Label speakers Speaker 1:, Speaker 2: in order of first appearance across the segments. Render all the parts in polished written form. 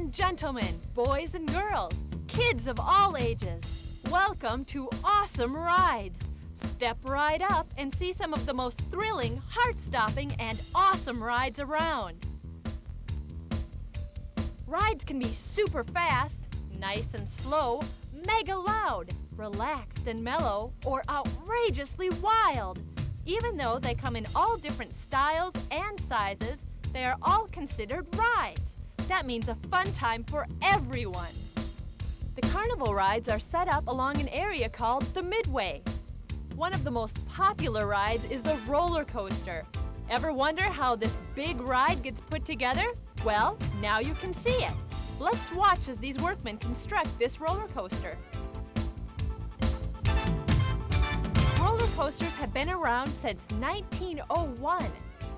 Speaker 1: and gentlemen, boys and girls, kids of all ages, welcome to Awesome Rides. Step right up and see some of the most thrilling, heart-stopping, and awesome rides around. Rides can be super fast, nice and slow, mega loud, relaxed and mellow, or outrageously wild. Even though they come in all different styles and sizes, they are all considered rides. That means a fun time for everyone. The carnival rides are set up along an area called the Midway. One of the most popular rides is the roller coaster. Ever wonder how this big ride gets put together? Well, now you can see it. Let's watch as these workmen construct this roller coaster. Roller coasters have been around since 1901.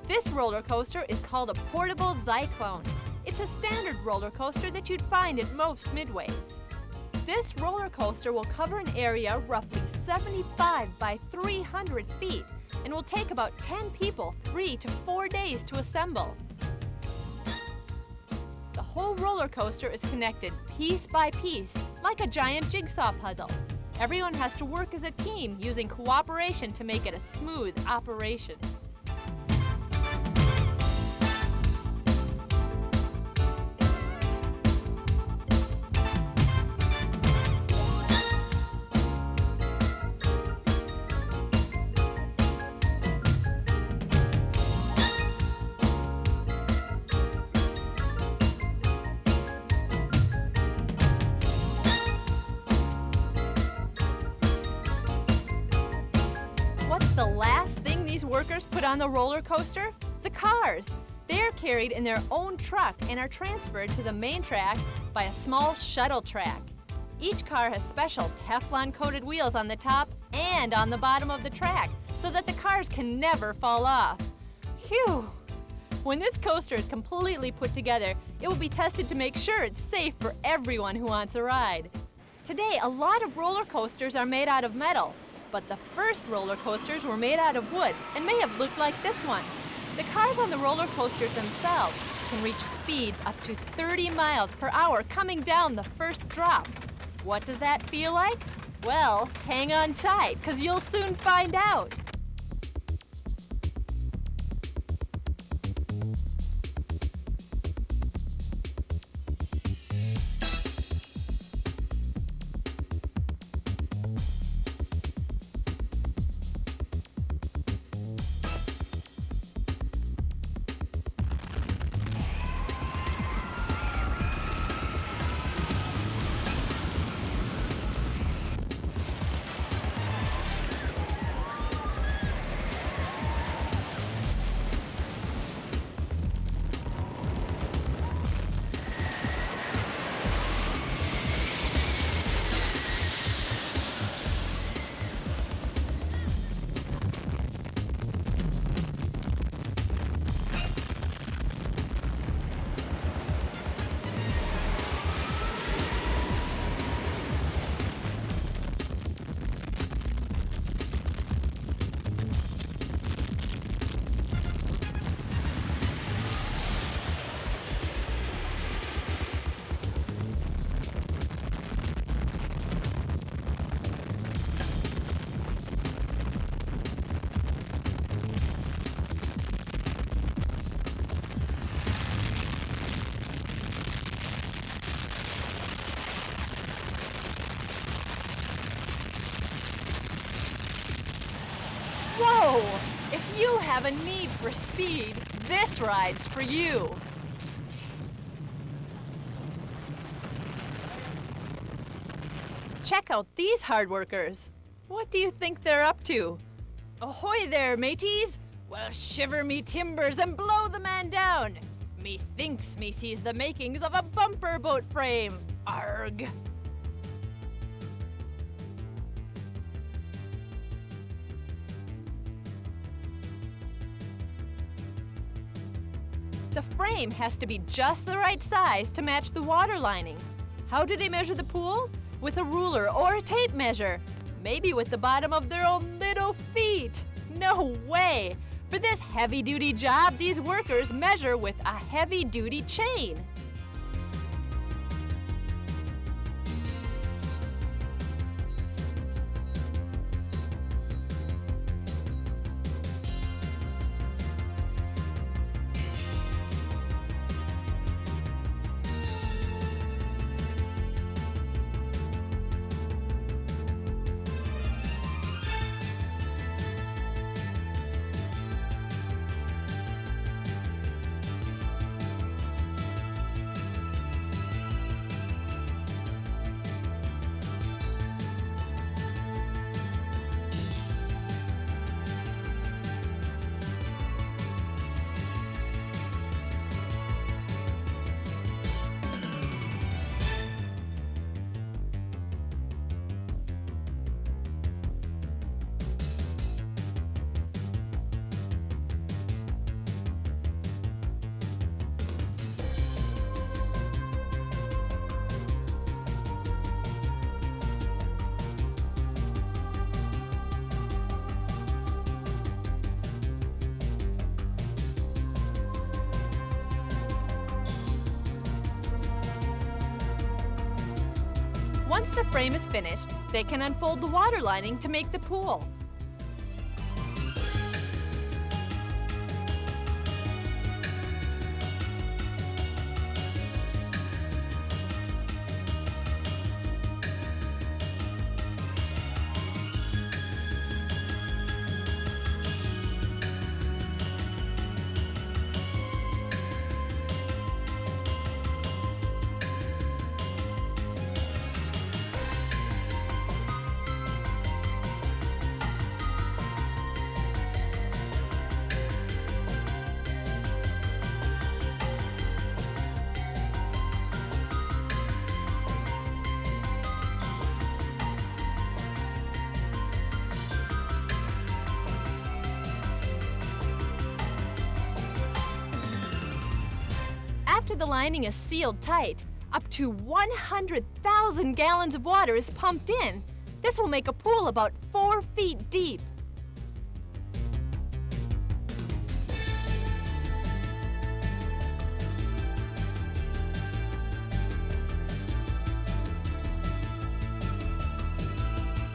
Speaker 1: This roller coaster is called a portable Cyclone. It's a standard roller coaster that you'd find at most midways. This roller coaster will cover an area roughly 75 by 300 feet and will take about 10 people 3 to 4 days to assemble. The whole roller coaster is connected piece by piece, like a giant jigsaw puzzle. Everyone has to work as a team using cooperation to make it a smooth operation. What's the last thing these workers put on the roller coaster? The cars. They're carried in their own truck and are transferred to the main track by a small shuttle track. Each car has special Teflon-coated wheels on the top and on the bottom of the track so that the cars can never fall off. Phew! When this coaster is completely put together, it will be tested to make sure it's safe for everyone who wants a ride. Today, a lot of roller coasters are made out of metal. But the first roller coasters were made out of wood and may have looked like this one. The cars on the roller coasters themselves can reach speeds up to 30 miles per hour coming down the first drop. What does that feel like? Well, hang on tight, because you'll soon find out. Whoa! If you have a need for speed, this ride's for you. Check out these hard workers. What do you think they're up to? Ahoy there, mateys! Well, shiver me timbers and blow the man down. Methinks me sees the makings of a bumper boat frame. Arg! The frame has to be just the right size to match the water lining. How do they measure the pool? With a ruler or a tape measure. Maybe with the bottom of their own little feet. No way! For this heavy-duty job, these workers measure with a heavy-duty chain. Once the frame is finished, they can unfold the water lining to make the pool. After the lining is sealed tight, up to 100,000 gallons of water is pumped in. This will make a pool about 4 feet deep.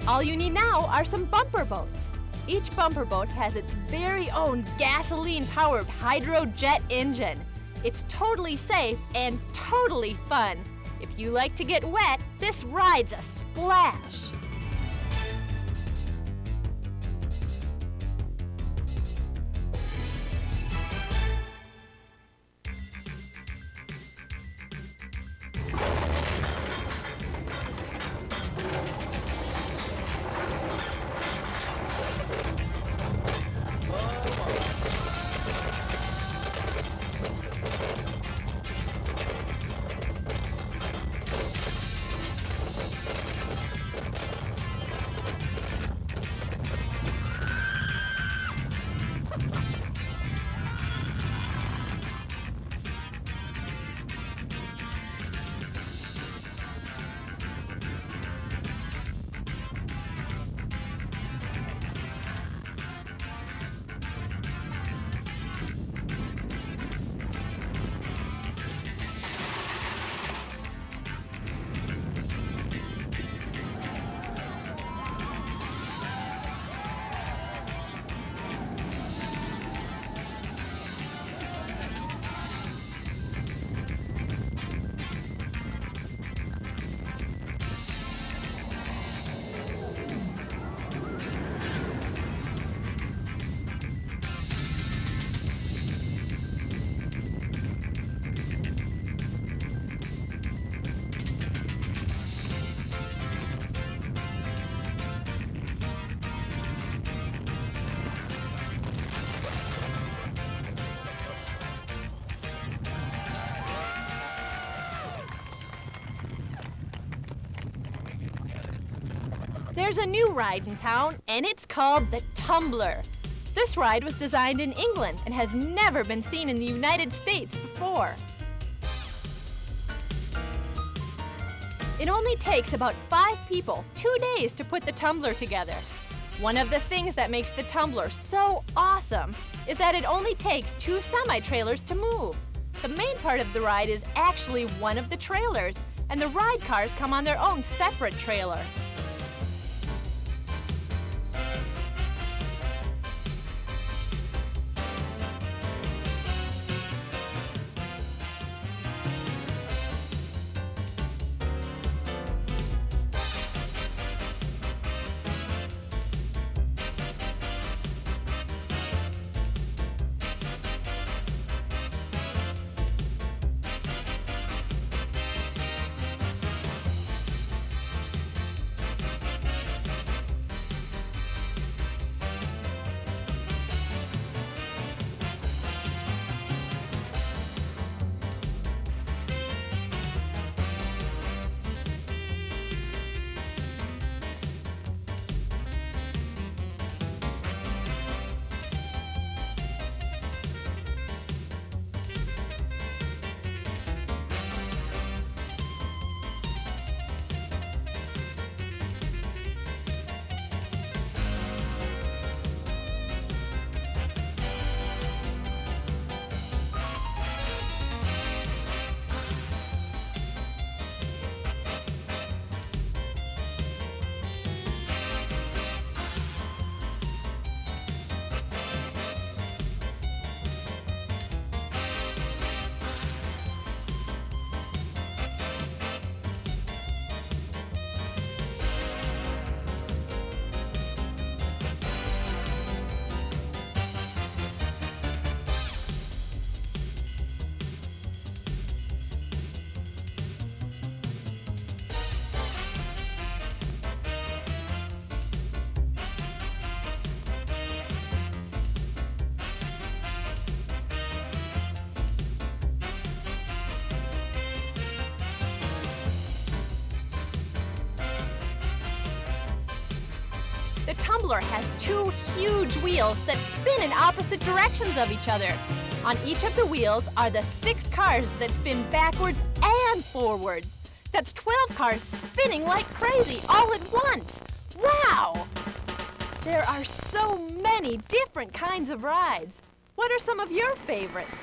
Speaker 1: All you need now are some bumper boats. Each bumper boat has its very own gasoline-powered hydrojet engine. It's totally safe and totally fun. If you like to get wet, this ride's a splash. There's a new ride in town, and it's called the Tumbler. This ride was designed in England and has never been seen in the United States before. It only takes about 5 people 2 days to put the tumbler together. One of the things that makes the tumbler so awesome is that it only takes 2 semi-trailers to move. The main part of the ride is actually one of the trailers, and the ride cars come on their own separate trailer. The tumbler has two huge wheels that spin in opposite directions of each other. On each of the wheels are the 6 cars that spin backwards and forwards. That's 12 cars spinning like crazy all at once. Wow! There are so many different kinds of rides. What are some of your favorites?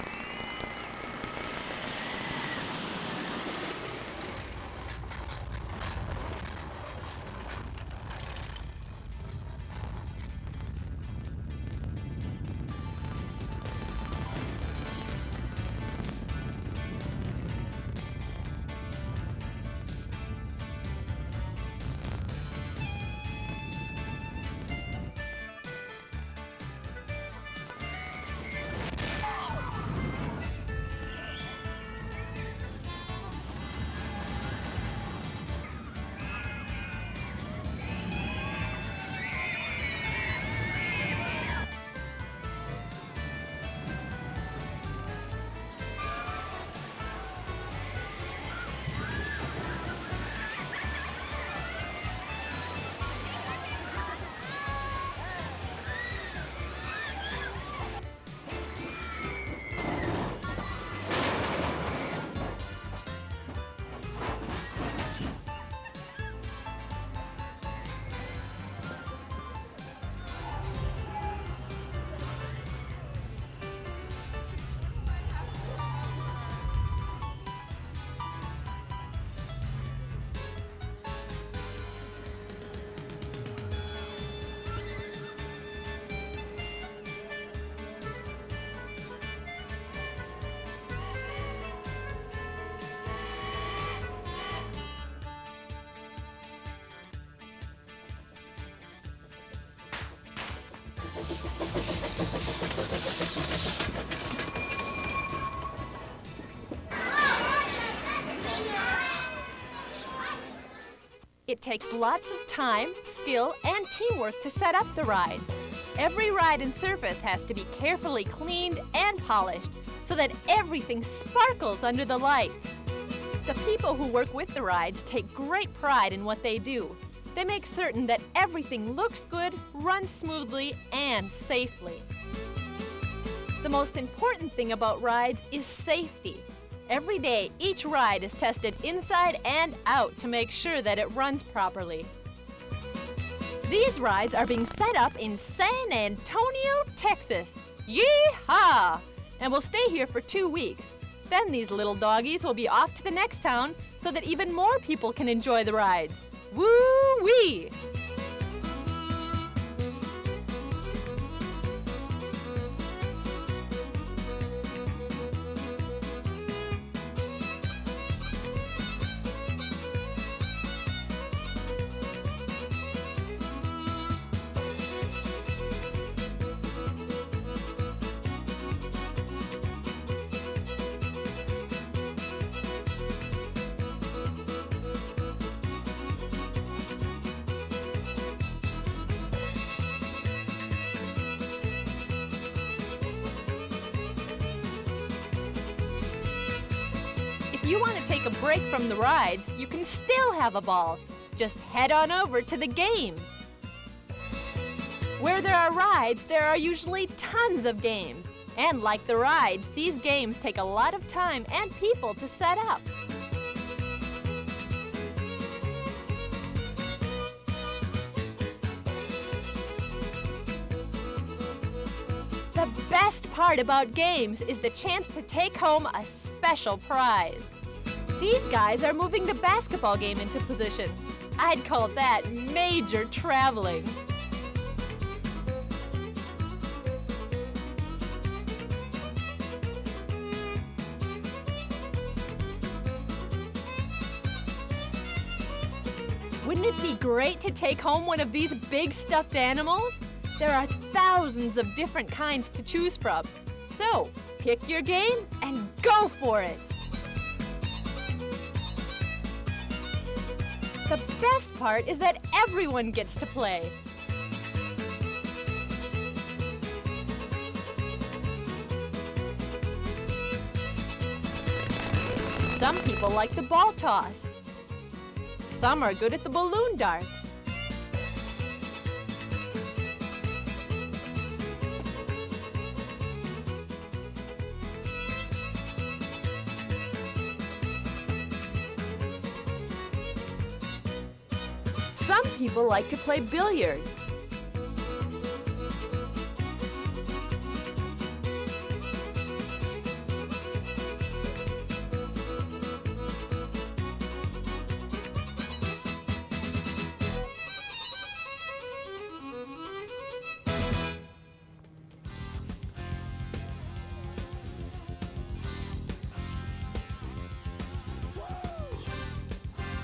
Speaker 1: It takes lots of time, skill, and teamwork to set up the rides. Every ride and surface has to be carefully cleaned and polished so that everything sparkles under the lights. The people who work with the rides take great pride in what they do. They make certain that everything looks good, runs smoothly, and safely. The most important thing about rides is safety. Every day, each ride is tested inside and out to make sure that it runs properly. These rides are being set up in San Antonio, Texas. Yee-haw! And will stay here for 2 weeks. Then these little doggies will be off to the next town so that even more people can enjoy the rides. Woo-wee! If you want to take a break from the rides, you can still have a ball. Just head on over to the games. Where there are rides, there are usually tons of games. And like the rides, these games take a lot of time and people to set up. The best part about games is the chance to take home a special prize. These guys are moving the basketball game into position. I'd call that major traveling. Wouldn't it be great to take home one of these big stuffed animals? There are thousands of different kinds to choose from. So, pick your game and go for it! The best part is that everyone gets to play. Some people like the ball toss. Some are good at the balloon darts.
Speaker 2: Some people like to play billiards.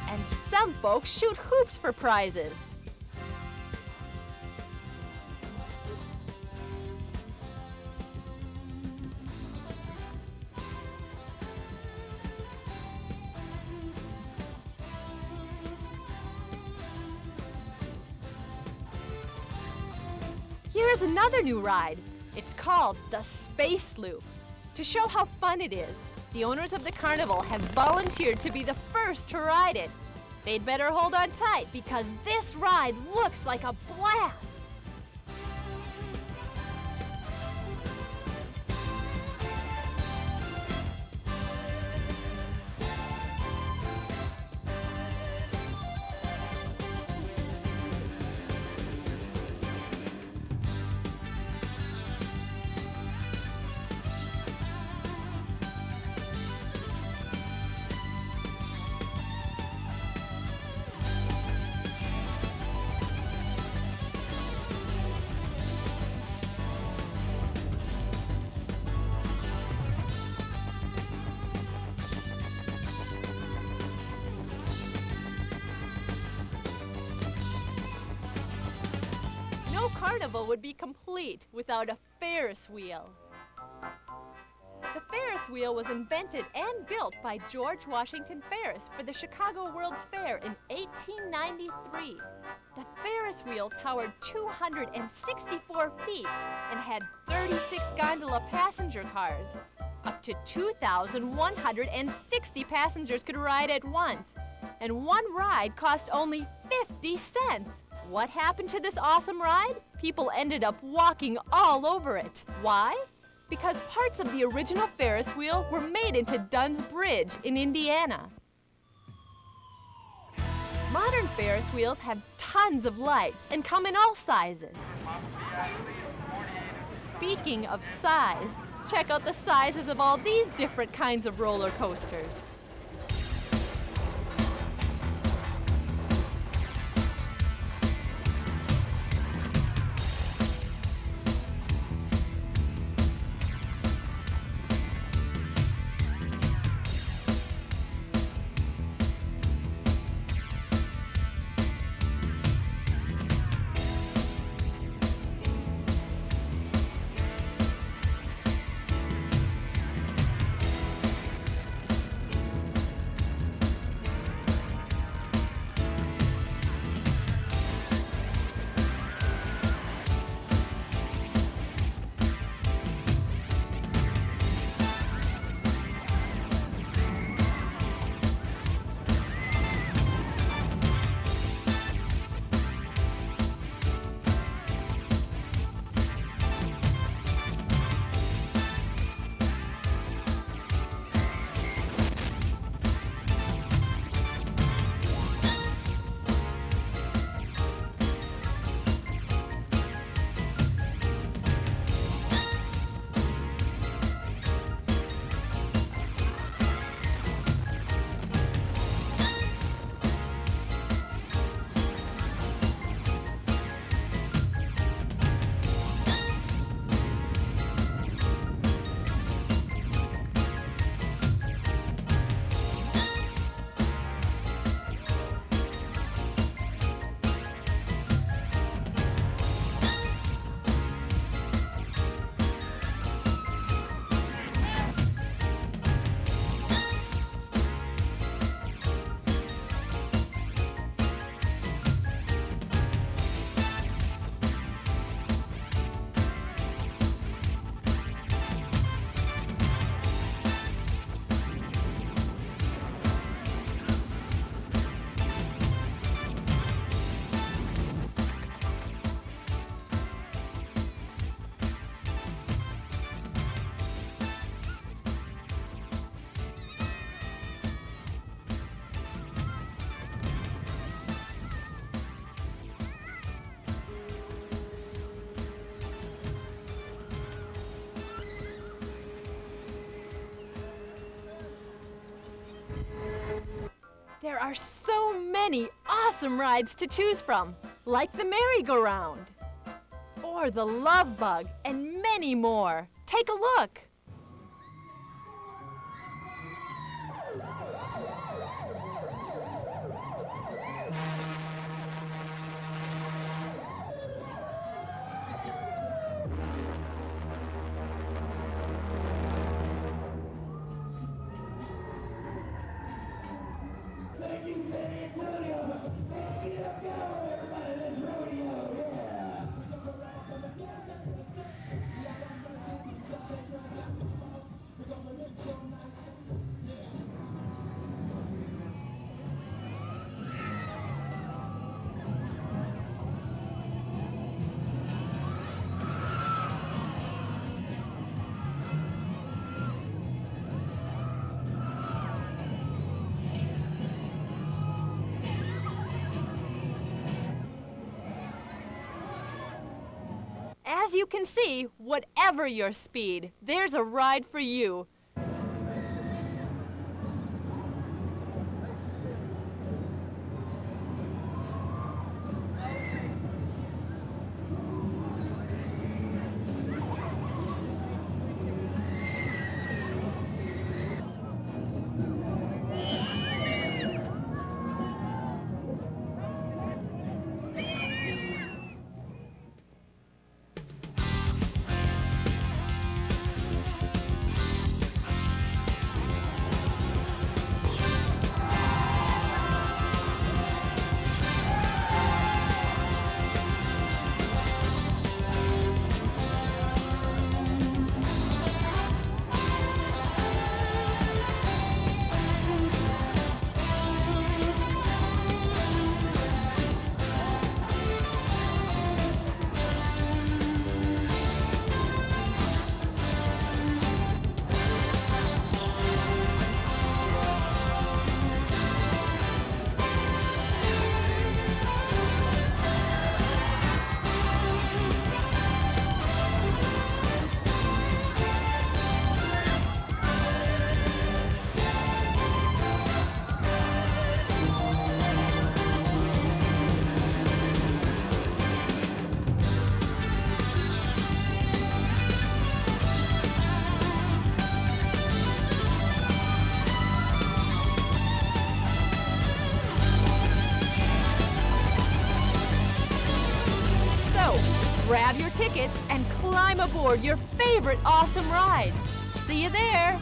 Speaker 1: And some folks shoot hoops for prizes. Here's another new ride. It's called the Space Loop. To show how fun it is, the owners of the carnival have volunteered to be the first to ride it. They'd better hold on tight because this ride looks like a blast. No carnival would be complete without a Ferris wheel. The Ferris wheel was invented and built by George Washington Ferris for the Chicago World's Fair in 1893. The Ferris wheel towered 264 feet and had 36 gondola passenger cars. Up to 2,160 passengers could ride at once, and one ride cost only 50 cents. What happened to this awesome ride? People ended up walking all over it. Why? Because parts of the original Ferris wheel were made into Dunn's Bridge in Indiana. Modern Ferris wheels have tons of lights and come in all sizes. Speaking of size, check out the sizes of all these different kinds of roller coasters. There are so many awesome rides to choose from, like the merry-go-round, or the love bug, and many more. Take a look. As you can see, whatever your speed, there's a ride for you. Grab your tickets and climb aboard your favorite awesome rides. See you there!